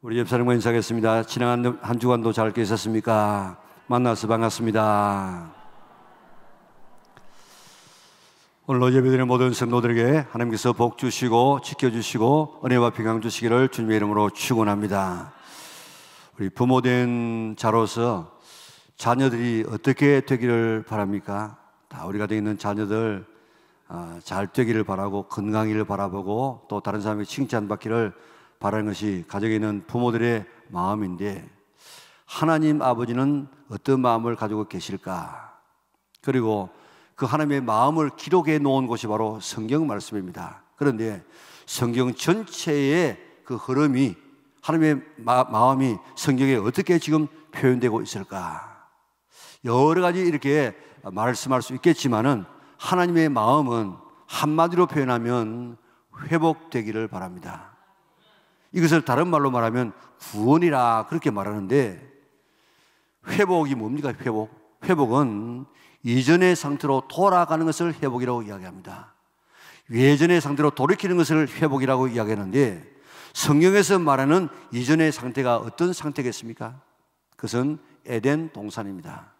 우리 옆사람과 인사하겠습니다. 지난 한 주간도 잘 계셨습니까? 만나서 반갑습니다. 오늘 예배드리는 모든 성도들에게 하나님께서 복 주시고 지켜주시고 은혜와 평강 주시기를 주님의 이름으로 축원합니다. 우리 부모된 자로서 자녀들이 어떻게 되기를 바랍니까? 다 우리가 되어 있는 자녀들 잘 되기를 바라고 건강히를 바라보고 또 다른 사람에게 칭찬받기를 바라는 것이 가정에 있는 부모들의 마음인데, 하나님 아버지는 어떤 마음을 가지고 계실까? 그리고 그 하나님의 마음을 기록해 놓은 곳이 바로 성경 말씀입니다. 그런데 성경 전체의 그 흐름이, 하나님의 마음이 성경에 어떻게 지금 표현되고 있을까? 여러 가지 이렇게 말씀할 수 있겠지만은 하나님의 마음은 한마디로 표현하면 회복되기를 바랍니다. 이것을 다른 말로 말하면 구원이라 그렇게 말하는데, 회복이 뭡니까? 회복은 이전의 상태로 돌아가는 것을 회복이라고 이야기합니다. 예전의 상태로 돌이키는 것을 회복이라고 이야기하는데, 성경에서 말하는 이전의 상태가 어떤 상태겠습니까? 그것은 에덴 동산입니다.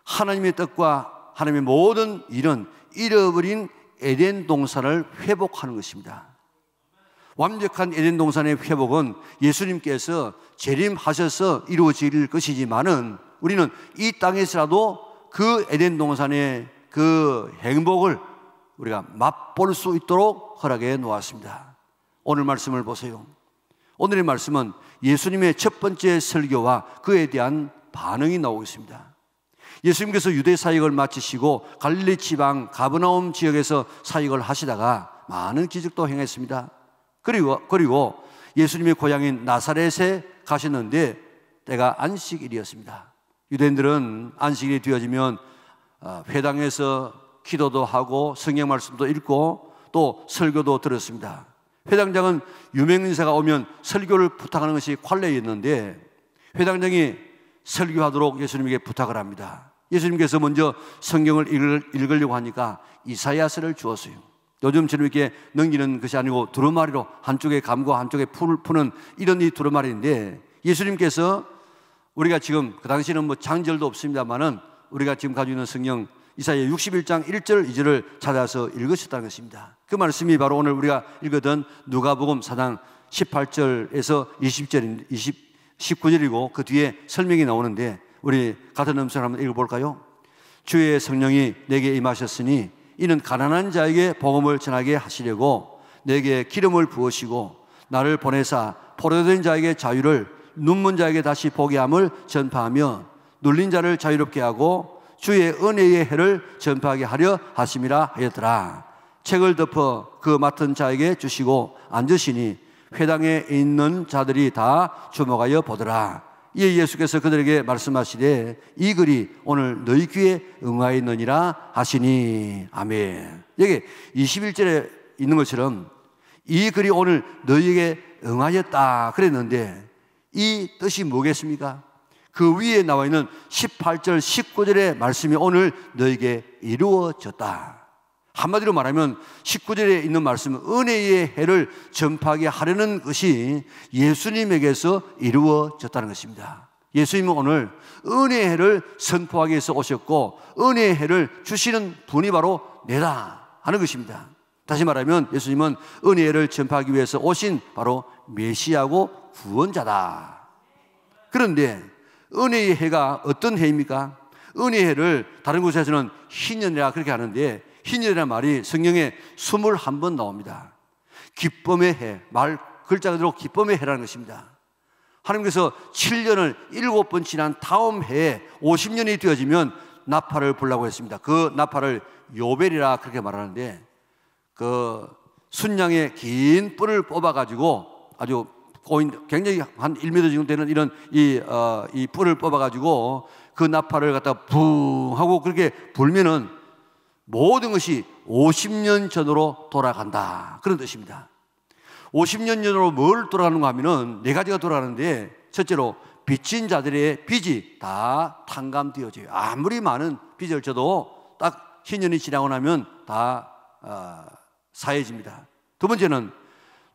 하나님의 뜻과 하나님의 모든 일은 잃어버린 에덴 동산을 회복하는 것입니다. 완벽한 에덴 동산의 회복은 예수님께서 재림하셔서 이루어질 것이지만은, 우리는 이 땅에서라도 그 에덴 동산의 그 행복을 우리가 맛볼 수 있도록 허락해 놓았습니다. 오늘 말씀을 보세요. 오늘의 말씀은 예수님의 첫 번째 설교와 그에 대한 반응이 나오고 있습니다. 예수님께서 유대 사역을 마치시고 갈릴리 지방 가버나움 지역에서 사역을 하시다가 많은 기적도 행했습니다. 그리고 예수님의 고향인 나사렛에 가셨는데 때가 안식일이었습니다. 유대인들은 안식일이 되어지면 회당에서 기도도 하고 성경 말씀도 읽고 또 설교도 들었습니다. 회당장은 유명인사가 오면 설교를 부탁하는 것이 관례였는데, 회당장이 설교하도록 예수님에게 부탁을 합니다. 예수님께서 먼저 성경을 읽으려고 하니까 이사야서를 주었어요. 요즘처럼 이렇게 넘기는 것이 아니고 두루마리로 한쪽에 감고 한쪽에 푸는 이런 이 두루마리인데, 예수님께서 우리가 지금 그 당시에는 뭐 장절도 없습니다만은 우리가 지금 가지고 있는 성경 이사야 61장 1절 2절을 찾아서 읽으셨다는 것입니다. 그 말씀이 바로 오늘 우리가 읽었던 누가복음 4장 18절에서 19절이고 그 뒤에 설명이 나오는데, 우리 같은 음성을 한번 읽어볼까요? 주의 성령이 내게 임하셨으니 이는 가난한 자에게 복음을 전하게 하시려고 내게 기름을 부으시고 나를 보내사 포로된 자에게 자유를, 눈먼 자에게 다시 보게 함을 전파하며 눌린 자를 자유롭게 하고 주의 은혜의 해를 전파하게 하려 하심이라 하였더라. 책을 덮어 그 맡은 자에게 주시고 앉으시니 회당에 있는 자들이 다 주목하여 보더라. 이에 예수께서 그들에게 말씀하시되 이 글이 오늘 너희 귀에 응하였느니라 하시니. 아멘. 여기 21절에 있는 것처럼 이 글이 오늘 너희에게 응하였다 그랬는데, 이 뜻이 뭐겠습니까? 그 위에 나와 있는 18절 19절의 말씀이 오늘 너희에게 이루어졌다. 한마디로 말하면 19절에 있는 말씀은 은혜의 해를 전파하게 하려는 것이 예수님에게서 이루어졌다는 것입니다. 예수님은 오늘 은혜의 해를 선포하기 위해서 오셨고, 은혜의 해를 주시는 분이 바로 내다 하는 것입니다. 다시 말하면 예수님은 은혜의 해를 전파하기 위해서 오신 바로 메시아고 구원자다. 그런데 은혜의 해가 어떤 해입니까? 은혜의 해를 다른 곳에서는 희년이라 그렇게 하는데, 희년이라는 말이 성경에 21번 나옵니다. 기쁨의 해, 말 글자 그대로 기쁨의 해라는 것입니다. 하나님께서 7년을 7번 지난 다음 해에 50년이 되어지면 나팔을 불라고 했습니다. 그 나팔을 요벨이라 그렇게 말하는데, 그 순양의 긴 뿔을 뽑아가지고 아주 굉장히 한 1m 정도 되는 이런 이 뿔을 뽑아가지고 그 나팔을 갖다 붕 하고 그렇게 불면은 모든 것이 50년 전으로 돌아간다, 그런 뜻입니다. 50년 전으로 뭘 돌아가는가 하면은 네 가지가 돌아가는데, 첫째로 빚진 자들의 빚이 다 탕감되어져요. 아무리 많은 빚을 져도 딱 희년이 지나고 나면 다 사해집니다. 두 번째는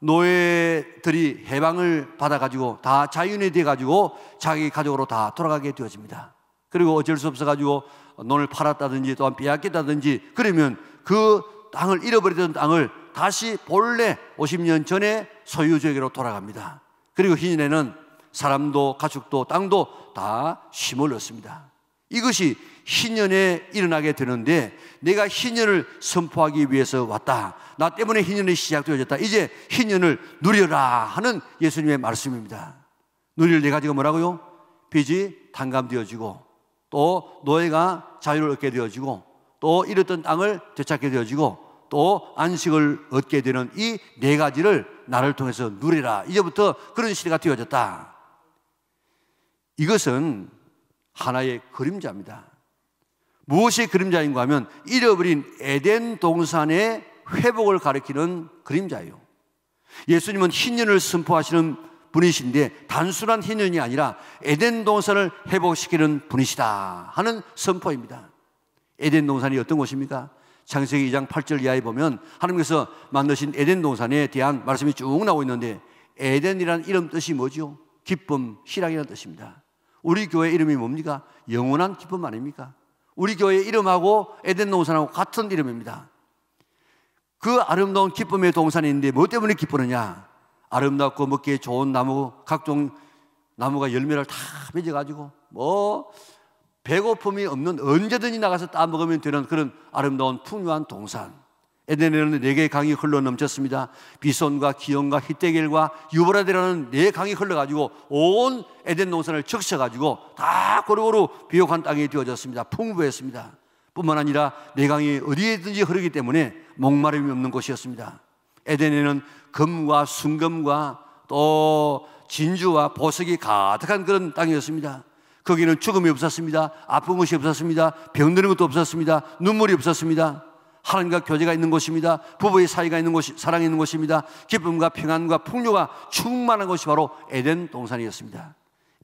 노예들이 해방을 받아가지고 다 자유인이 돼가지고 자기 가족으로 다 돌아가게 되어집니다. 그리고 어쩔 수 없어가지고 논을 팔았다든지 또한 빼앗겼다든지 그러면 그 땅을 잃어버리던 땅을 다시 본래 50년 전에 소유주에게로 돌아갑니다. 그리고 희년에는 사람도 가축도 땅도 다 힘을 얻습니다. 이것이 희년에 일어나게 되는데 내가 희년을 선포하기 위해서 왔다. 나 때문에 희년이 시작되어졌다. 이제 희년을 누려라 하는 예수님의 말씀입니다. 누릴 네 가지가 뭐라고요? 빚이 탕감되어지고 또 노예가 자유를 얻게 되어지고 또 잃었던 땅을 되찾게 되어지고 또 안식을 얻게 되는 이 네 가지를 나를 통해서 누리라. 이제부터 그런 시대가 되어졌다. 이것은 하나의 그림자입니다. 무엇이 그림자인가 하면 잃어버린 에덴 동산의 회복을 가리키는 그림자예요. 예수님은 희년을 선포하시는 분이신데 단순한 희년이 아니라 에덴 동산을 회복시키는 분이시다 하는 선포입니다. 에덴 동산이 어떤 곳입니까? 창세기 2장 8절 이하에 보면 하나님께서 만드신 에덴 동산에 대한 말씀이 쭉 나오고 있는데 에덴이라는 이름 뜻이 뭐죠? 기쁨, 희락이라는 뜻입니다. 우리 교회 이름이 뭡니까? 영원한 기쁨 아닙니까? 우리 교회 이름하고 에덴 동산하고 같은 이름입니다. 그 아름다운 기쁨의 동산인데 뭐 때문에 기쁘느냐? 아름답고 먹기에 좋은 나무, 각종 나무가 열매를 다 맺어가지고 뭐 배고픔이 없는 언제든지 나가서 따먹으면 되는 그런 아름다운 풍요한 동산. 에덴에는 4개의 강이 흘러 넘쳤습니다. 비손과 기온과 히데겔과 유브라데라는 4강이 흘러가지고 온 에덴 동산을 적셔가지고 다 고루고루 비옥한 땅이 되어졌습니다. 풍부했습니다. 뿐만 아니라 4강이 어디에든지 흐르기 때문에 목마름이 없는 곳이었습니다. 에덴에는 금과 순금과 또 진주와 보석이 가득한 그런 땅이었습니다. 거기는 죽음이 없었습니다. 아픈 것이 없었습니다. 병드는 것도 없었습니다. 눈물이 없었습니다. 하나님과 교제가 있는 곳입니다. 부부의 사이가 있는 곳이, 사랑이 있는 곳입니다. 기쁨과 평안과 풍요가 충만한 곳이 바로 에덴 동산이었습니다.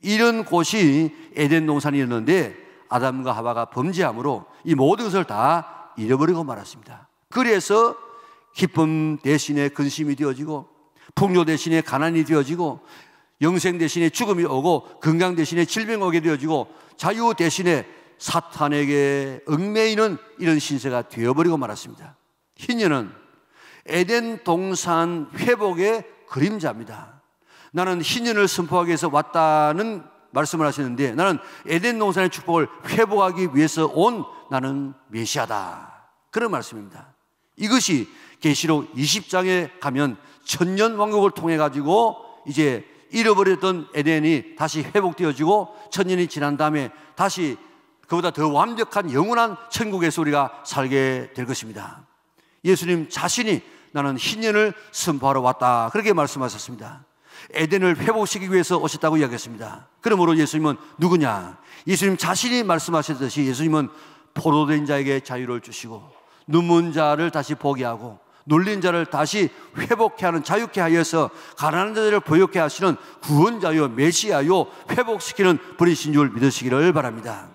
이런 곳이 에덴 동산이었는데 아담과 하와가 범죄함으로 이 모든 것을 다 잃어버리고 말았습니다. 그래서 기쁨 대신에 근심이 되어지고 풍요 대신에 가난이 되어지고 영생 대신에 죽음이 오고 건강 대신에 질병이 오게 되어지고 자유 대신에 사탄에게 얽매이는 이런 신세가 되어버리고 말았습니다. 희년은 에덴 동산 회복의 그림자입니다. 나는 희년을 선포하기 위해서 왔다는 말씀을 하시는데 나는 에덴 동산의 축복을 회복하기 위해서 온 나는 메시아다. 그런 말씀입니다. 이것이 계시록 20장에 가면 천년왕국을 통해 가지고 이제 잃어버렸던 에덴이 다시 회복되어지고 천년이 지난 다음에 다시 그보다 더 완벽한 영원한 천국에서 우리가 살게 될 것입니다. 예수님 자신이 나는 희년을 선포하러 왔다 그렇게 말씀하셨습니다. 에덴을 회복시키기 위해서 오셨다고 이야기했습니다. 그러므로 예수님은 누구냐? 예수님 자신이 말씀하셨듯이 예수님은 포로된 자에게 자유를 주시고 눈먼 자를 다시 보게 하고 눌린 자를 다시 회복케 하는 자유케 하여서 가난한 자들을 보육케 하시는 구원자요 메시아요 회복시키는 분이신 줄 믿으시기를 바랍니다.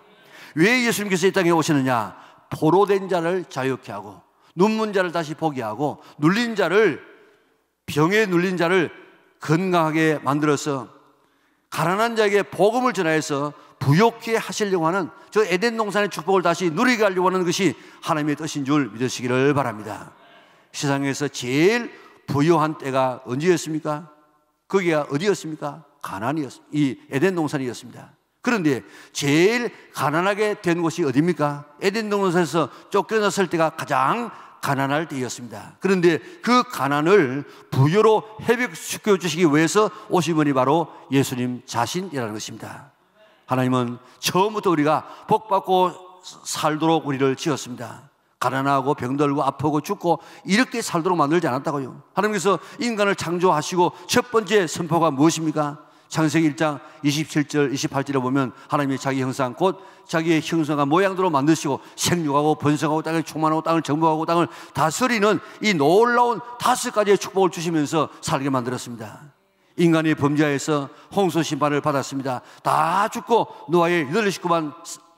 왜 예수님께서 이 땅에 오시느냐? 포로된 자를 자유케 하고 눈먼 자를 다시 보게 하고 눌린 자를 병에 눌린 자를 건강하게 만들어서 가난한 자에게 복음을 전하여서 부욕케 하시려고 하는 저 에덴 동산의 축복을 다시 누리게 하려고 하는 것이 하나님의 뜻인 줄 믿으시기를 바랍니다. 세상에서 제일 부유한 때가 언제였습니까? 거기가 어디였습니까? 가나안이었습니다. 이 에덴 동산이었습니다. 그런데 제일 가난하게 된 곳이 어디입니까? 에덴 동산에서 쫓겨났을 때가 가장 가난할 때였습니다. 그런데 그 가난을 부유로 회복시켜 주시기 위해서 오신 분이 바로 예수님 자신이라는 것입니다. 하나님은 처음부터 우리가 복받고 살도록 우리를 지었습니다. 가난하고 병들고 아프고 죽고 이렇게 살도록 만들지 않았다고요. 하나님께서 인간을 창조하시고 첫 번째 선포가 무엇입니까? 창세기 1장 27절 28절에 보면 하나님이 자기 형상 곧 자기의 형상과 모양대로 만드시고 생육하고 번성하고 땅을 충만하고 땅을 정복하고 땅을 다스리는 이 놀라운 5가지의 축복을 주시면서 살게 만들었습니다. 인간이 범죄하여서 홍수 심판을 받았습니다. 다 죽고 노아의 8 식구만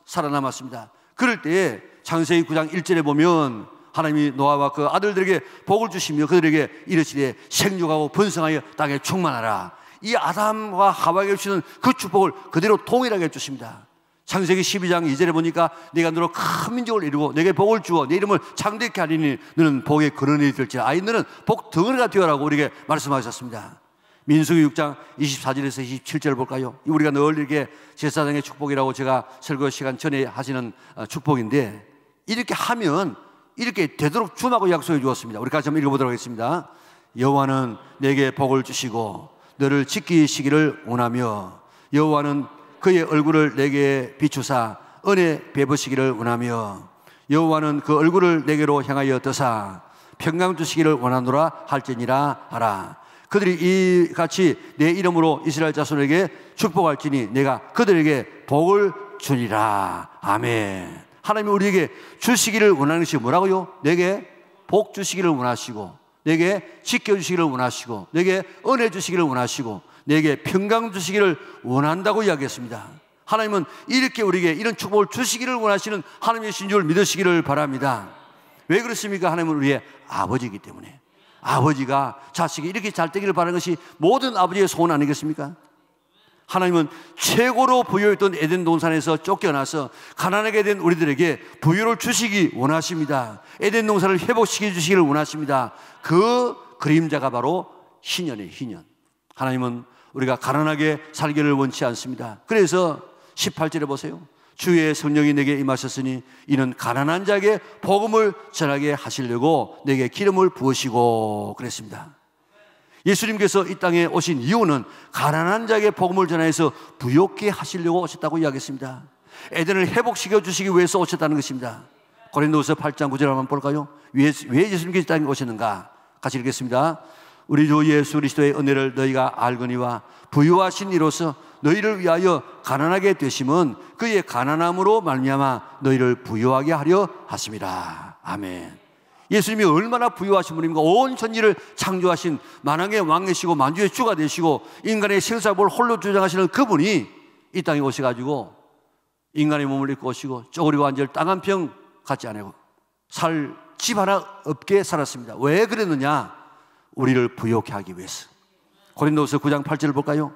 살아남았습니다. 그럴 때에 창세기 9장 1절에 보면 하나님이 노아와 그 아들들에게 복을 주시며 그들에게 이르시되 생육하고 번성하여 땅에 충만하라. 이 아담과 하와에게 주시는 그 축복을 그대로 동일하게 주십니다. 창세기 12장 2절에 보니까 내가 너로 큰 민족을 이루고 내게 복을 주어 내 이름을 창대케 하리니 너는 복의 근원이 될지라. 아이 너는 복 덩어리가 되어라고 우리에게 말씀하셨습니다. 민수기 6장 24절에서 27절 볼까요? 우리가 늘 이렇게 제사장의 축복이라고 제가 설교 시간 전에 하시는 축복인데, 이렇게 하면 이렇게 되도록 주라고 약속해 주었습니다. 우리 같이 한번 읽어보도록 하겠습니다. 여호와는 내게 복을 주시고 너를 지키시기를 원하며 여호와는 그의 얼굴을 내게 비추사 은혜 베푸시기를 원하며 여호와는 그 얼굴을 내게로 향하여 드사 평강 주시기를 원하노라 할지니라 하라. 그들이 이같이 내 이름으로 이스라엘 자손에게 축복할지니 내가 그들에게 복을 주리라. 아멘. 하나님이 우리에게 주시기를 원하는 것이 뭐라고요? 내게 복 주시기를 원하시고 내게 지켜주시기를 원하시고 내게 은혜 주시기를 원하시고 내게 평강 주시기를 원한다고 이야기했습니다. 하나님은 이렇게 우리에게 이런 축복을 주시기를 원하시는 하나님이신 줄 믿으시기를 바랍니다. 왜 그렇습니까? 하나님은 우리의 아버지이기 때문에. 아버지가 자식이 이렇게 잘 되기를 바라는 것이 모든 아버지의 소원 아니겠습니까? 하나님은 최고로 부유했던 에덴 동산에서 쫓겨나서 가난하게 된 우리들에게 부유를 주시기 원하십니다. 에덴 동산을 회복시켜 주시기를 원하십니다. 그 그림자가 바로 희년이에요. 희년. 하나님은 우리가 가난하게 살기를 원치 않습니다. 그래서 18절에 보세요. 주의 성령이 내게 임하셨으니 이는 가난한 자에게 복음을 전하게 하시려고 내게 기름을 부으시고 그랬습니다. 예수님께서 이 땅에 오신 이유는 가난한 자에게 복음을 전하여서 부욕케 하시려고 오셨다고 이야기했습니다. 에덴을 회복시켜 주시기 위해서 오셨다는 것입니다. 고린도후서 8장 9절 한번 볼까요? 왜 예수님께서 이 땅에 오셨는가? 같이 읽겠습니다. 우리 주 예수 그리스도의 은혜를 너희가 알거니와 부유하신 이로서 너희를 위하여 가난하게 되심은 그의 가난함으로 말미암아 너희를 부유하게 하려 하심이라. 아멘. 예수님이 얼마나 부유하신 분입니까? 온 천지를 창조하신 만왕의 왕이시고 만주의 주가 되시고 인간의 생사복을 홀로 주장하시는 그분이 이 땅에 오셔가지고 인간의 몸을 입고 오시고 쪼그리고 앉을 땅 한 평 갖지 않고 살 집 하나 없게 살았습니다. 왜 그랬느냐? 우리를 부욕케 하기 위해서. 고린도후서 9장 8절을 볼까요?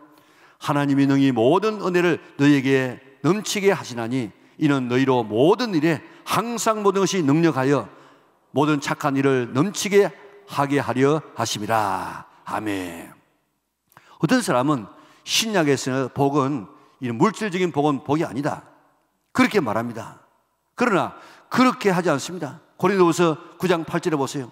하나님이 능히 모든 은혜를 너희에게 넘치게 하시나니 이는 너희로 모든 일에 항상 모든 것이 능력하여 모든 착한 일을 넘치게 하게 하려 하심이라. 아멘. 어떤 사람은 신약에서 복은 이런 물질적인 복은 복이 아니다 그렇게 말합니다. 그러나 그렇게 하지 않습니다. 고린도후서 9장 8절에 보세요.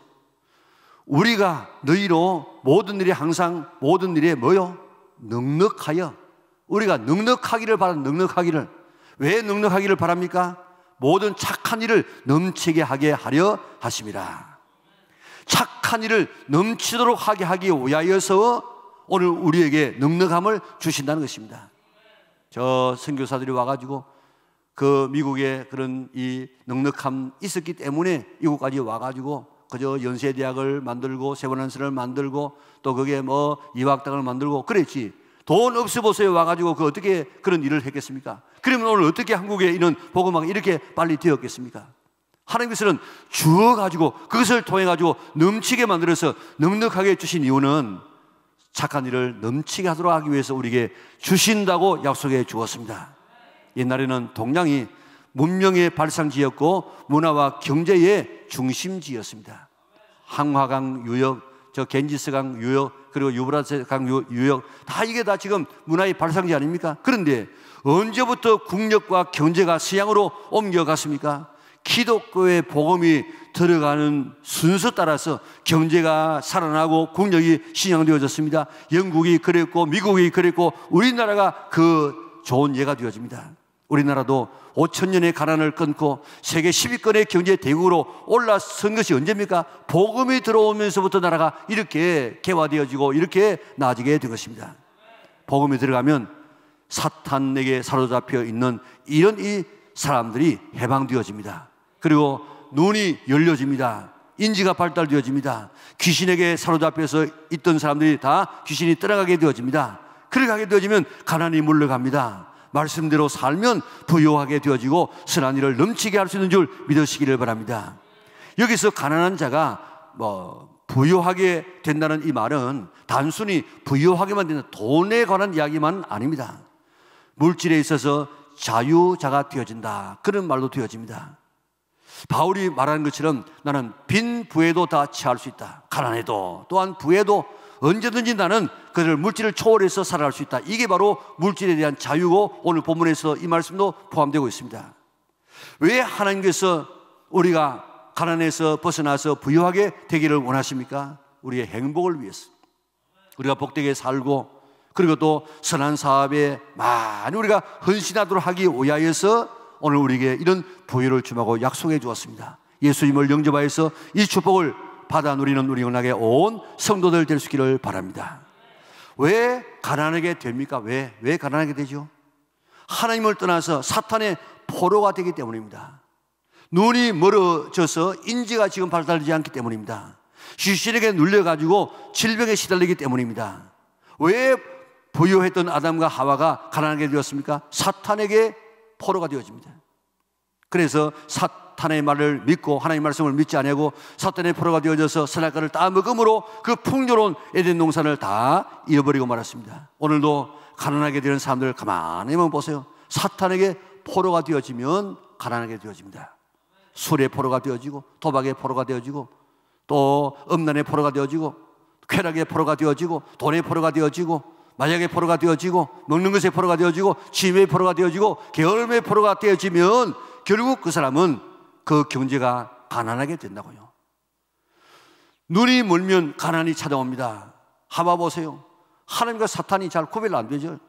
우리가 너희로 모든 일에 항상 모든 일에 뭐요? 넉넉하여. 우리가 넉넉하기를 바라는 넉넉하기를. 왜 넉넉하기를 바랍니까? 모든 착한 일을 넘치게 하게 하려 하심이라. 착한 일을 넘치도록 하게 하기 위하여서 오늘 우리에게 넉넉함을 주신다는 것입니다. 저 선교사들이 와가지고 그 미국에 그런 이 넉넉함 있었기 때문에 이곳까지 와가지고 그저 연세대학을 만들고 세번안선을 만들고 또 그게 뭐 이화학당을 만들고 그랬지. 돈 없어 보세요 와가지고 그 어떻게 그런 일을 했겠습니까? 그러면 오늘 어떻게 한국에 이런 복음화가 이렇게 빨리 되었겠습니까? 하나님께서는 주어가지고 그것을 통해가지고 넘치게 만들어서 넉넉하게 주신 이유는 착한 일을 넘치게 하도록 하기 위해서 우리에게 주신다고 약속해 주었습니다. 옛날에는 동양이 문명의 발상지였고 문화와 경제의 중심지였습니다. 항화강 유역, 저 겐지스강 유역, 그리고 유브라트강 유역 다 이게 다 지금 문화의 발상지 아닙니까? 그런데 언제부터 국력과 경제가 서양으로 옮겨갔습니까? 기독교의 복음이 들어가는 순서 따라서 경제가 살아나고 국력이 신양되어졌습니다. 영국이 그랬고 미국이 그랬고 우리나라가 그 좋은 예가 되어집니다. 우리나라도 5,000년의 가난을 끊고 세계 10위권의 경제 대국으로 올라선 것이 언제입니까? 복음이 들어오면서부터 나라가 이렇게 개화되어지고 이렇게 나아지게 된 것입니다. 복음이 들어가면 사탄에게 사로잡혀 있는 이런 이 사람들이 해방되어집니다. 그리고 눈이 열려집니다. 인지가 발달되어집니다. 귀신에게 사로잡혀서 있던 사람들이 다 귀신이 떠나가게 되어집니다. 그렇게 하게 되어지면 가난이 물러갑니다. 말씀대로 살면 부유하게 되어지고 선한 일을 넘치게 할 수 있는 줄 믿으시기를 바랍니다. 여기서 가난한 자가 부유하게 된다는 이 말은 단순히 부유하게만 된다, 돈에 관한 이야기만 아닙니다. 물질에 있어서 자유자가 되어진다, 그런 말도 되어집니다. 바울이 말하는 것처럼 나는 빈 부에도 다 취할 수 있다. 가난해도 또한 부에도 언제든지 나는 그들 물질을 초월해서 살아갈 수 있다. 이게 바로 물질에 대한 자유고 오늘 본문에서 이 말씀도 포함되고 있습니다. 왜 하나님께서 우리가 가난에서 벗어나서 부유하게 되기를 원하십니까? 우리의 행복을 위해서, 우리가 복되게 살고 그리고 또 선한 사업에 많이 우리가 헌신하도록 하기 위하여서 오늘 우리에게 이런 부유를 주마고 약속해 주었습니다. 예수님을 영접하여서 이 축복을 받아 누리는 우리 연락에 온 성도들 될 수 있기를 바랍니다. 왜 가난하게 됩니까? 왜 가난하게 되죠? 하나님을 떠나서 사탄의 포로가 되기 때문입니다. 눈이 멀어져서 인지가 지금 발달되지 않기 때문입니다. 귀신에게 눌려가지고 질병에 시달리기 때문입니다. 왜 부유했던 아담과 하와가 가난하게 되었습니까? 사탄에게 포로가 되어집니다. 그래서 사탄의 말을 믿고 하나님의 말씀을 믿지 아니하고 사탄의 포로가 되어져서 선악과를 다 먹음으로 그 풍요로운 에덴 동산을 다 잃어버리고 말았습니다. 오늘도 가난하게 되는 사람들 가만히 한번 보세요. 사탄에게 포로가 되어지면 가난하게 되어집니다. 술의 포로가 되어지고 도박의 포로가 되어지고 또 음란의 포로가 되어지고 쾌락의 포로가 되어지고 돈의 포로가 되어지고 마약의 포로가 되어지고 먹는 것의 포로가 되어지고 취미의 포로가 되어지고 게으름의 포로가 되어지면 결국 그 사람은 그 경제가 가난하게 된다고요. 눈이 멀면 가난이 찾아옵니다. 하마 보세요. 하나님과 사탄이 잘 구별 안 되죠.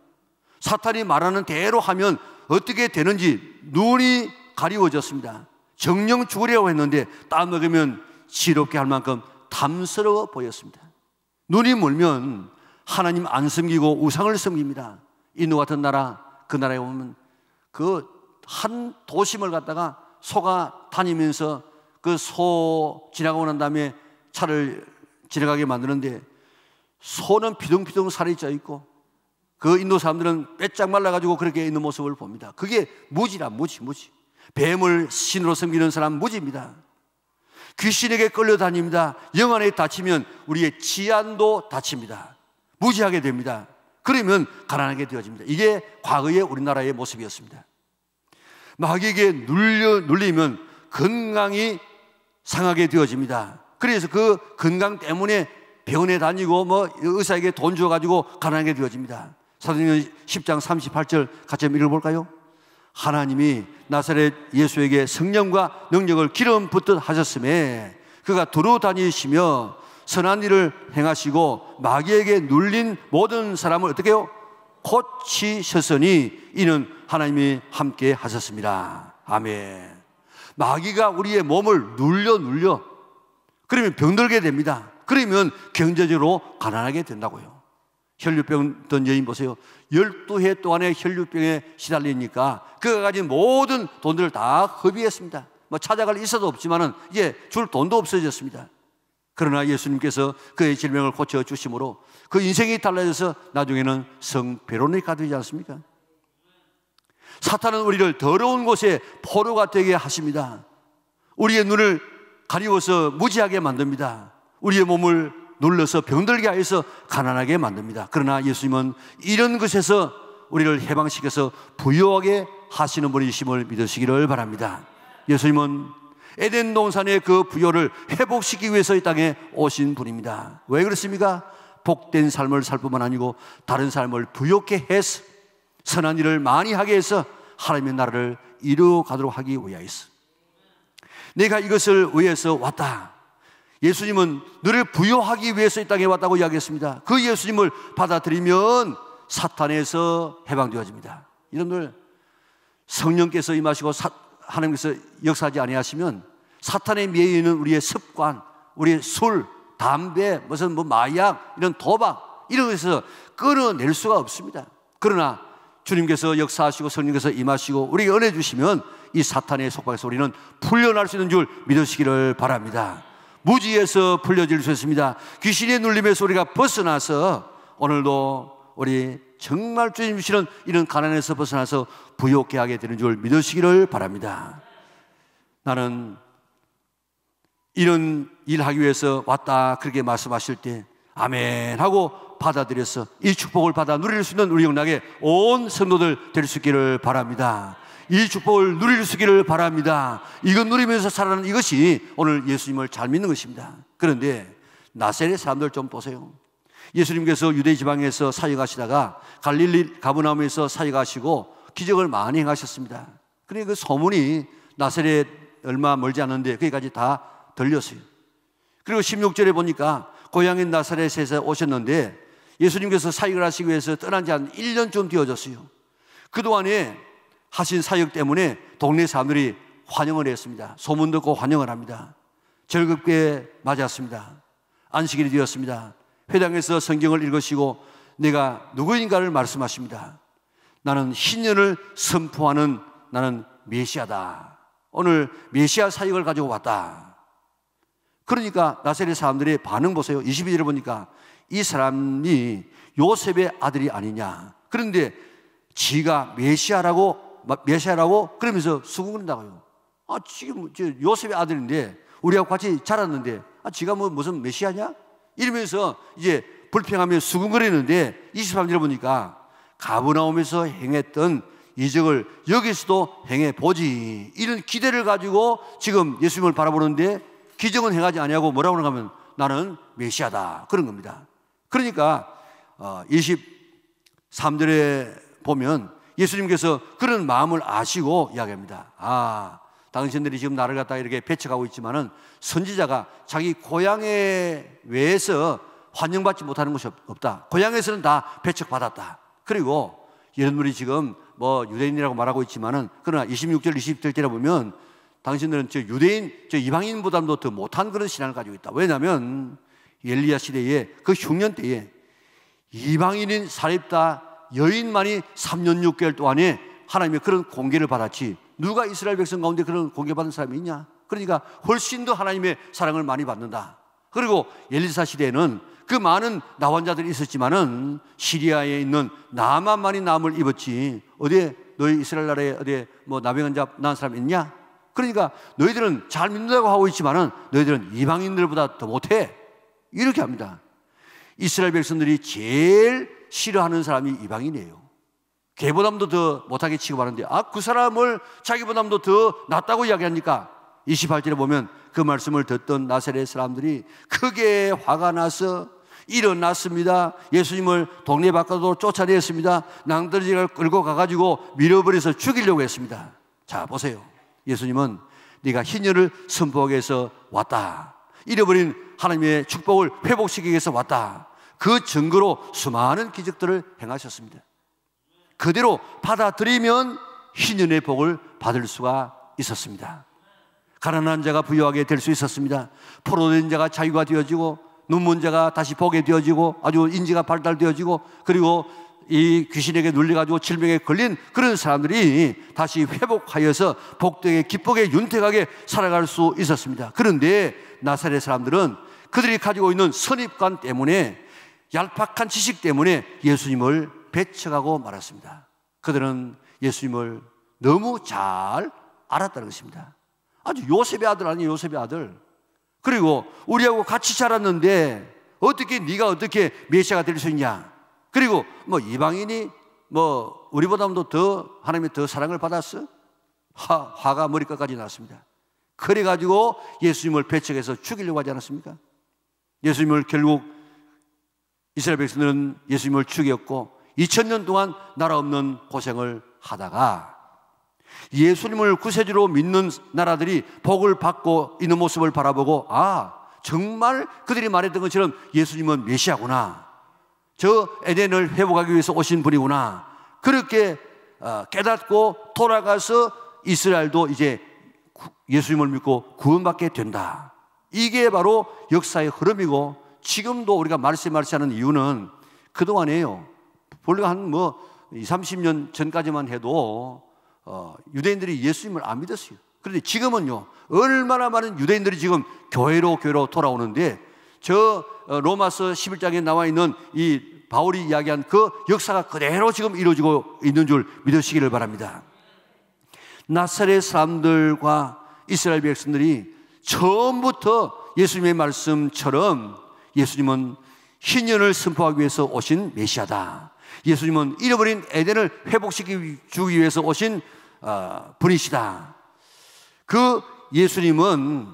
사탄이 말하는 대로 하면 어떻게 되는지 눈이 가리워졌습니다. 정령 죽으려고 했는데 따먹으면 지롭게 할 만큼 탐스러워 보였습니다. 눈이 멀면 하나님 안 섬기고 우상을 섬깁니다. 인도 같은 나라, 그 나라에 오면 그 한 도심을 갖다가 소가 다니면서 그 소 지나가고 난 다음에 차를 지나가게 만드는데 소는 피둥피둥 살이 쪄 있고 그 인도 사람들은 빼짝 말라가지고 그렇게 있는 모습을 봅니다. 그게 무지라, 무지. 뱀을 신으로 섬기는 사람 무지입니다. 귀신에게 끌려다닙니다. 영 안에 다치면 우리의 치안도 다칩니다. 무지하게 됩니다. 그러면 가난하게 되어집니다. 이게 과거의 우리나라의 모습이었습니다. 마귀에게 눌리면 건강이 상하게 되어집니다. 그래서 그 건강 때문에 병원에 다니고 의사에게 돈 주어가지고 가난하게 되어집니다. 사도행전 10장 38절 같이 한번 읽어볼까요? 하나님이 나사렛 예수에게 성령과 능력을 기름 붓듯 하셨음에 그가 두루 다니시며 선한 일을 행하시고 마귀에게 눌린 모든 사람을 어떻게 해요? 고치셨으니 이는 하나님이 함께 하셨습니다. 아멘. 마귀가 우리의 몸을 눌려 그러면 병들게 됩니다. 그러면 경제적으로 가난하게 된다고요. 혈류병 던 여인 보세요. 12해 동안에 혈류병에 시달리니까 그가 가진 모든 돈들을 다 허비했습니다. 찾아갈 의사도 없지만은 이제 줄 돈도 없어졌습니다. 그러나 예수님께서 그의 질병을 고쳐주심으로 그 인생이 달라져서 나중에는 성베로니가 되지 않습니까? 사탄은 우리를 더러운 곳에 포로가 되게 하십니다. 우리의 눈을 가리워서 무지하게 만듭니다. 우리의 몸을 눌러서 병들게 하여서 가난하게 만듭니다. 그러나 예수님은 이런 것에서 우리를 해방시켜서 부유하게 하시는 분이심을 믿으시기를 바랍니다. 예수님은 에덴 동산의 그 부요를 회복시키기 위해서 이 땅에 오신 분입니다. 왜 그렇습니까? 복된 삶을 살 뿐만 아니고 다른 삶을 부요케 해서 선한 일을 많이 하게 해서 하나님의 나라를 이루어가도록 하기 위하여서 내가 이것을 위해서 왔다. 예수님은 너를 부요하기 위해서 이 땅에 왔다고 이야기했습니다. 그 예수님을 받아들이면 사탄에서 해방되어집니다. 여러분들 성령께서 임하시고 하나님께서 역사하지 아니하시면 사탄의 미에 있는 우리의 습관, 우리의 술, 담배, 무슨 마약, 이런 도박 이런 것에서 끌어낼 수가 없습니다. 그러나 주님께서 역사하시고 성령께서 임하시고 우리에게 은혜 주시면 이 사탄의 속박에서 우리는 풀려날 수 있는 줄 믿으시기를 바랍니다. 무지에서 풀려질 수 있습니다. 귀신의 눌림에서 우리가 벗어나서 오늘도 우리 정말 주님 주시는 이런 가난에서 벗어나서 부요케 하게 되는 줄 믿으시기를 바랍니다. 나는 이런 일하기 위해서 왔다 그렇게 말씀하실 때 아멘 하고 받아들여서 이 축복을 받아 누릴 수 있는 우리 영락의 온 성도들 될 수 있기를 바랍니다. 이 축복을 누릴 수 있기를 바랍니다. 이것 누리면서 살아가는 이것이 오늘 예수님을 잘 믿는 것입니다. 그런데 나사렛 사람들 좀 보세요. 예수님께서 유대 지방에서 사역하시다가 갈릴리 가버나움에서 사역하시고 기적을 많이 행하셨습니다. 그러니 그 소문이 나사렛 얼마 멀지 않은데 거기까지 다 들렸어요. 그리고 16절에 보니까 고향인 나사렛에서 오셨는데 예수님께서 사역을 하시기 위해서 떠난 지 한 1년쯤 되어졌어요. 그동안에 하신 사역 때문에 동네 사람들이 환영을 했습니다. 소문 듣고 환영을 합니다. 즐겁게 맞았습니다. 안식일이 되었습니다. 회당에서 성경을 읽으시고 내가 누구인가를 말씀하십니다. 나는 신년을 선포하는 나는 메시아다. 오늘 메시아 사역을 가지고 왔다. 그러니까 나사렛 사람들의 반응 보세요. 22절에 보니까 이 사람이 요셉의 아들이 아니냐. 그런데 지가 메시아라고 그러면서 수긍한다고요. 지금 요셉의 아들인데 우리하고 같이 자랐는데 지가 무슨 메시아냐? 이러면서 이제 불평하며 수긍거리는데 23절에 보니까 가버나움에서 행했던 이적을 여기서도 행해보지. 이런 기대를 가지고 지금 예수님을 바라보는데 기적은 행하지 아니하고 뭐라고 하면 나는 메시아다. 그런 겁니다. 그러니까 23절에 보면 예수님께서 그런 마음을 아시고 이야기합니다. 당신들이 지금 나를 갖다가 이렇게 배척하고 있지만은 선지자가 자기 고향에 외에서 환영받지 못하는 것이 없다. 고향에서는 다 배척받았다. 그리고 여러분들이 지금 유대인이라고 말하고 있지만은 그러나 26절, 27절에 보면 당신들은 이방인보다도 더 못한 그런 신앙을 가지고 있다. 왜냐하면 엘리야 시대에 그 흉년 때에 이방인인 사렙다 여인만이 3년 6개월 동안에 하나님의 그런 공개를 받았지 누가 이스라엘 백성 가운데 그런 공개받은 사람이 있냐? 그러니까 훨씬 더 하나님의 사랑을 많이 받는다. 그리고 엘리사 시대에는 그 많은 나환자들이 있었지만은 시리아에 있는 나만만이 남을 입었지 어디에 너희 이스라엘 나라에 어디에 나병한 자 낳은 사람 있냐? 그러니까 너희들은 잘 믿는다고 하고 있지만은 너희들은 이방인들보다 더 못해. 이렇게 합니다. 이스라엘 백성들이 제일 싫어하는 사람이 이방인이에요. 걔보다도 더 못하게 취급하는데 그 사람을 자기보다도 더 낫다고 이야기하니까 28절에 보면 그 말씀을 듣던 나사렛 사람들이 크게 화가 나서 일어났습니다. 예수님을 동네 밖으로 쫓아냈습니다. 낭떠러지를 끌고 가가지고 밀어버려서 죽이려고 했습니다. 자 보세요. 예수님은 네가 희년을 선포하기 위해서 왔다. 잃어버린 하나님의 축복을 회복시키기 위해서 왔다. 그 증거로 수많은 기적들을 행하셨습니다. 그대로 받아들이면 희년의 복을 받을 수가 있었습니다. 가난한 자가 부유하게 될 수 있었습니다. 포로된 자가 자유가 되어지고 눈먼 자가 다시 보게 되어지고 아주 인지가 발달되어지고 그리고 이 귀신에게 눌려가지고 질병에 걸린 그런 사람들이 다시 회복하여서 복되게 기쁘게 윤택하게 살아갈 수 있었습니다. 그런데 나사렛 사람들은 그들이 가지고 있는 선입관 때문에 얄팍한 지식 때문에 예수님을 배척하고 말았습니다. 그들은 예수님을 너무 잘 알았다는 것입니다. 아주 요셉의 아들 아니에요. 요셉의 아들. 그리고 우리하고 같이 자랐는데 어떻게 네가 어떻게 메시아가 될 수 있냐. 그리고 이방인이 우리보다도 더 하나님의 더 사랑을 받았어? 화가 머리끝까지 났습니다. 그래가지고 예수님을 배척해서 죽이려고 하지 않았습니까? 예수님을 결국 이스라엘 백성들은 예수님을 죽였고 2000년 동안 나라 없는 고생을 하다가 예수님을 구세주로 믿는 나라들이 복을 받고 있는 모습을 바라보고 정말 그들이 말했던 것처럼 예수님은 메시아구나. 저 에덴을 회복하기 위해서 오신 분이구나. 그렇게 깨닫고 돌아가서 이스라엘도 이제 예수님을 믿고 구원받게 된다. 이게 바로 역사의 흐름이고 지금도 우리가 말세하는 이유는 그동안에요. 불과 한 20-30년 전까지만 해도 유대인들이 예수님을 안 믿었어요. 그런데 지금은요, 얼마나 많은 유대인들이 지금 교회로 돌아오는데 저 로마서 11장에 나와 있는 이 바울이 이야기한 그 역사가 그대로 지금 이루어지고 있는 줄 믿으시기를 바랍니다. 나사렛 사람들과 이스라엘 백성들이 처음부터 예수님의 말씀처럼 예수님은 희년을 선포하기 위해서 오신 메시아다. 예수님은 잃어버린 에덴을 회복시키기 위해서 오신 분이시다. 그 예수님은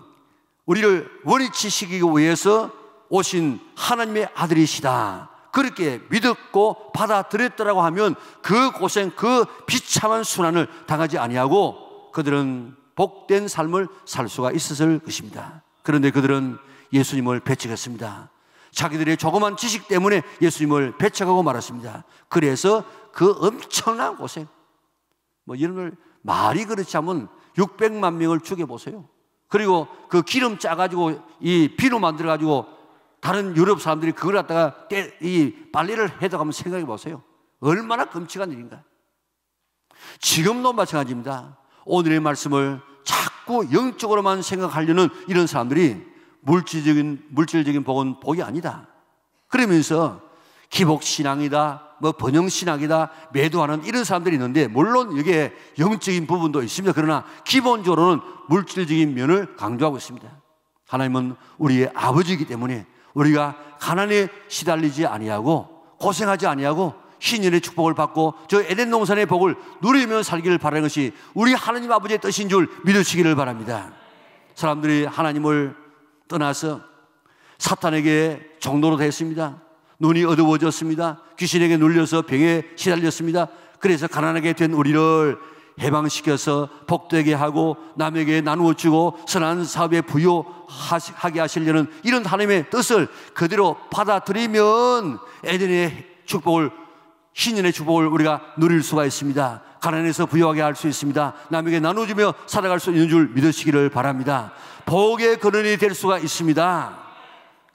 우리를 원위치시키기 위해서 오신 하나님의 아들이시다. 그렇게 믿었고 받아들였더라고 하면 그 고생, 그 비참한 순환을 당하지 아니하고 그들은 복된 삶을 살 수가 있었을 것입니다. 그런데 그들은 예수님을 배척했습니다. 자기들의 조그만 지식 때문에 예수님을 배척하고 말았습니다. 그래서 그 엄청난 고생, 이런 걸 말이 그렇지 않으면 600만 명을 죽여보세요. 그리고 그 기름 짜가지고 이 비누 만들어가지고 다른 유럽 사람들이 그걸 갖다가 이 빨래를 해도 한번 생각해 보세요. 얼마나 끔찍한 일인가. 지금도 마찬가지입니다. 오늘의 말씀을 자꾸 영적으로만 생각하려는 이런 사람들이 물질적인 복은 복이 아니다. 그러면서 기복신앙이다, 번영신앙이다, 매도하는 이런 사람들이 있는데, 물론 이게 영적인 부분도 있습니다. 그러나 기본적으로는 물질적인 면을 강조하고 있습니다. 하나님은 우리의 아버지이기 때문에 우리가 가난에 시달리지 아니하고 고생하지 아니하고 희년의 축복을 받고 저 에덴 동산의 복을 누리며 살기를 바라는 것이 우리 하나님 아버지의 뜻인 줄 믿으시기를 바랍니다. 사람들이 하나님을 떠나서 사탄에게 종노릇 했습니다. 눈이 어두워졌습니다. 귀신에게 눌려서 병에 시달렸습니다. 그래서 가난하게 된 우리를 해방시켜서 복되게 하고 남에게 나누어 주고 선한 사업에 부여하게 하시려는 이런 하나님의 뜻을 그대로 받아들이면 에덴의 축복을, 희년의 축복을 우리가 누릴 수가 있습니다. 가난해서 부유하게 할 수 있습니다. 남에게 나눠주며 살아갈 수 있는 줄 믿으시기를 바랍니다. 복의 근원이 될 수가 있습니다.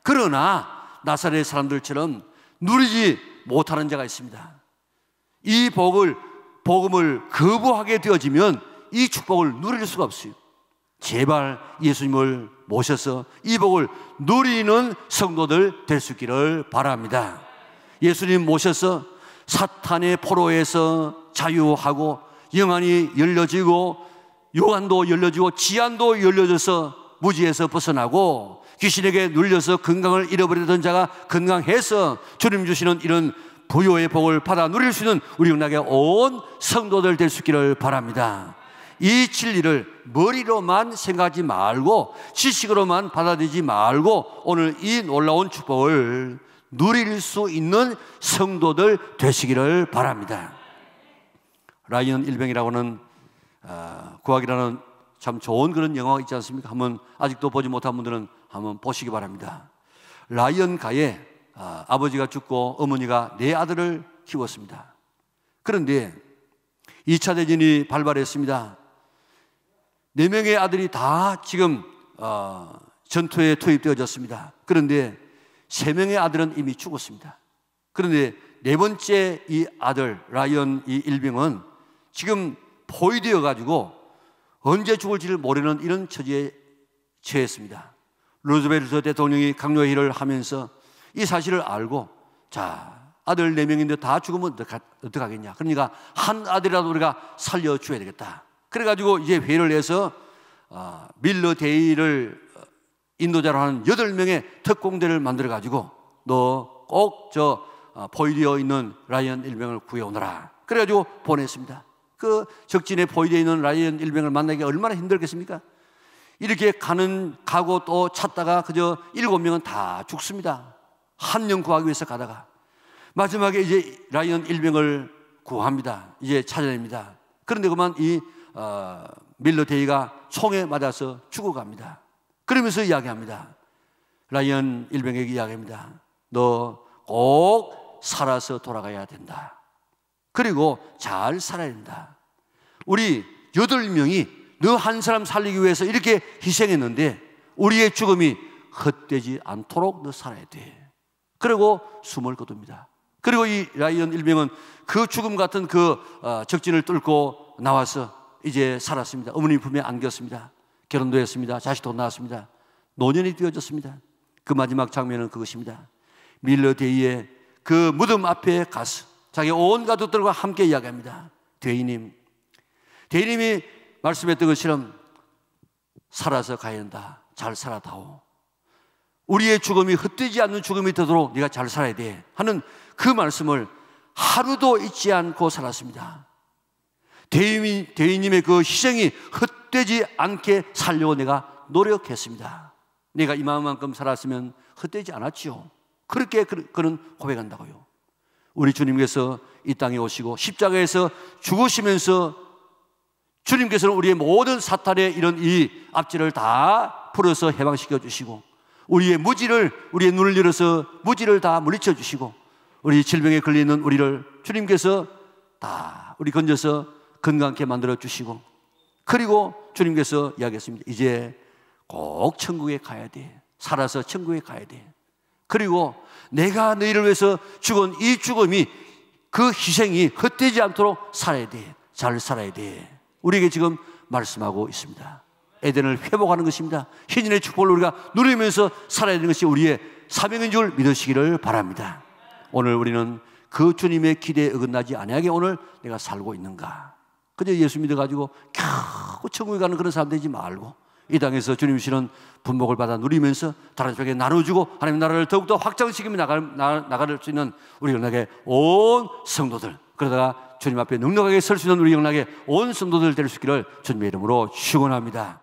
그러나 나사렛 사람들처럼 누리지 못하는 자가 있습니다. 이 복음을 거부하게 되어지면 이 축복을 누릴 수가 없어요. 제발 예수님을 모셔서 이 복을 누리는 성도들 될 수 있기를 바랍니다. 예수님 모셔서 사탄의 포로에서 자유하고 영안이 열려지고 요한도 열려지고 지안도 열려져서 무지에서 벗어나고 귀신에게 눌려서 건강을 잃어버리던 자가 건강해서 주님 주시는 이런 부요의 복을 받아 누릴 수 있는 우리 영락에 온 성도들 될 수 있기를 바랍니다. 이 진리를 머리로만 생각하지 말고 지식으로만 받아들이지 말고 오늘 이 놀라운 축복을 누릴 수 있는 성도들 되시기를 바랍니다. 라이언 일병이라고는 구하기라는 참 좋은 그런 영화가 있지 않습니까? 한번 아직도 보지 못한 분들은 한번 보시기 바랍니다. 라이언 가에 아버지가 죽고 어머니가 4아들을 키웠습니다. 그런데 2차 대전이 발발했습니다. 4명의 아들이 다 지금 전투에 투입되어졌습니다. 그런데 3명의 아들은 이미 죽었습니다. 그런데 4번째 이 아들 라이언 이 일병은 지금 포위되어 가지고 언제 죽을지를 모르는 이런 처지에 처했습니다. 루즈벨트 대통령이 강요회의를 하면서 이 사실을 알고 아들 4명인데 다 죽으면 어떡하겠냐. 그러니까 한 아들이라도 우리가 살려줘야 되겠다. 그래가지고 이제 회의를 해서 밀러 데이를 인도자로 하는 8명의 특공대를 만들어가지고 너 꼭 포위되어 있는 라이언 일병을 구해오너라. 그래가지고 보냈습니다. 그 적진에 포위되어 있는 라이언 일병을 만나기가 얼마나 힘들겠습니까? 이렇게 가고 또 찾다가 그저 7명은 다 죽습니다. 한 명 구하기 위해서 가다가 마지막에 이제 라이언 일병을 구합니다. 이제 찾아냅니다. 그런데 그만 이 밀러 데이가 총에 맞아서 죽어갑니다. 그러면서 이야기합니다. 라이언 일병에게 이야기합니다. 너 꼭 살아서 돌아가야 된다. 그리고 잘 살아야 된다. 우리 8명이 너 한 사람 살리기 위해서 이렇게 희생했는데 우리의 죽음이 헛되지 않도록 너 살아야 돼. 그리고 숨을 거둡니다. 그리고 이 라이언 일병은 그 죽음 같은 그 적진을 뚫고 나와서 이제 살았습니다. 어머니 품에 안겼습니다. 결혼도 했습니다. 자식도 낳았습니다. 노년이 되어졌습니다. 그 마지막 장면은 그것입니다. 밀러 데이의 그 무덤 앞에 가서 자기 온 가족들과 함께 이야기합니다. 대인님이 말씀했던 것처럼 살아서 가야 한다. 잘 살아다오. 우리의 죽음이 헛되지 않는 죽음이 되도록 네가 잘 살아야 돼 하는 그 말씀을 하루도 잊지 않고 살았습니다. 대위님의 그 희생이 헛되지 않게 살려고 내가 노력했습니다. 내가 이만큼 살았으면 헛되지 않았지요. 그렇게 그는 고백한다고요. 우리 주님께서 이 땅에 오시고 십자가에서 죽으시면서 주님께서는 우리의 모든 사탄의 이런 이 앞질을 다 풀어서 해방시켜 주시고, 우리의 눈을 열어서 무지를 다 물리쳐 주시고, 우리 질병에 걸리는 우리를 주님께서 다 우리 건져서 건강하게 만들어 주시고, 그리고 주님께서 이야기했습니다. 이제 꼭 천국에 가야 돼. 살아서 천국에 가야 돼. 그리고 내가 너희를 위해서 죽은 이 죽음이, 그 희생이 헛되지 않도록 살아야 돼. 잘 살아야 돼. 우리에게 지금 말씀하고 있습니다. 에덴을 회복하는 것입니다. 희진의 축복을 우리가 누리면서 살아야 되는 것이 우리의 사명인 줄 믿으시기를 바랍니다. 오늘 우리는 그 주님의 기대에 어긋나지 아니하게 오늘 내가 살고 있는가? 그저 예수 믿어가지고 겨우 천국에 가는 그런 사람 되지 말고, 이 땅에서 주님 주시는 분복을 받아 누리면서 다른 쪽에 나눠주고 하나님 나라를 더욱더 확장시키며 나갈 수 있는 우리 영락의 온 성도들, 그러다가 주님 앞에 넉넉하게 설 수 있는 우리 영락의 온 성도들 될 수 있기를 주님의 이름으로 축원합니다.